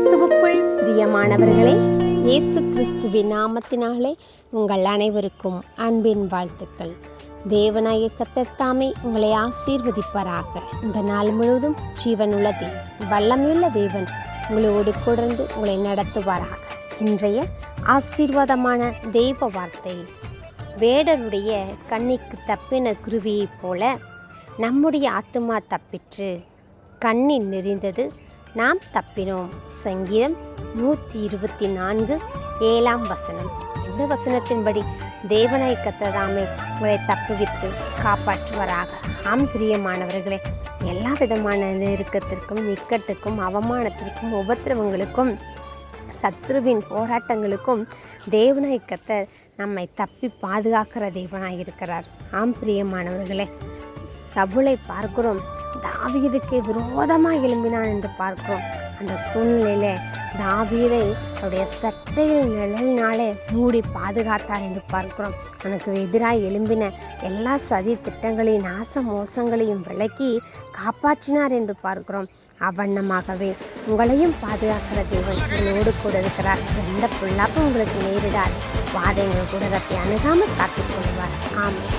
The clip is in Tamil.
கிறிஸ்துவுக்குள் பிரியமானவர்களே, இயேசு கிறிஸ்துவின் நாமத்தினாலே உங்கள் அனைவருக்கும் அன்பின் வாழ்த்துக்கள். தேவனாகிய கர்த்தர் தாமே உங்களை ஆசீர்வதிப்பாராக. இந்த நாள் முழுவதும் ஜீவனுள்ள தேவன், வல்லமையுள்ள தேவன் உங்களோடு தொடர்ந்து உங்களை நடத்துவாராக. இன்றைய ஆசீர்வாதமான தெய்வ வார்த்தை, வேடருடைய கண்ணிக்கு தப்பின குருவியைப் போல நம்முடைய ஆத்துமா தப்பிற்று, கண்ணில் நெறிந்தது, நாம் தப்பினோம். சங்கீதம் 124 7 இந்த வசனத்தின்படி தேவனாய் கர்த்தர் உங்களை தப்புவித்து காப்பாற்றுவாராக. ஆம் பிரியமானவர்களே, எல்லா விதமான நெருக்கத்திற்கும், இக்கட்டுக்கும், அவமானத்திற்கும், உபத்திரவங்களுக்கும், சத்ருவின் போராட்டங்களுக்கும் தேவனாய் கர்த்தர் நம்மை தப்பி பாதுகாக்கிற தேவனாய் இருக்கிறார். ஆம் பிரியமானவர்களே, சவுலை பார்க்கிறோம், தாவீதுக்கு விரோதமாக எழும்பினான் என்று பார்க்கிறோம். அந்த சூழ்நிலையில் தாவீதை அவருடைய சட்டையில் நிழலினாலே மூடி பாதுகாத்தார் என்று பார்க்கிறோம். தனக்கு எதிராக எழும்பின எல்லா சதி திட்டங்களையும் நாச மோசங்களையும் விலக்கி காப்பாற்றினார் என்று பார்க்கிறோம். அவ்வண்ணமாகவே உங்களையும் பாதுகாக்கிற தேவன் உங்களோடு கூட இருக்கிறார். எந்த பொல்லாப்பும் உங்களுக்கு நேரிடாது. வாதைகள் கூட ரத்தை அணுகாமல் காத்துக்கொள்வார். ஆமென்.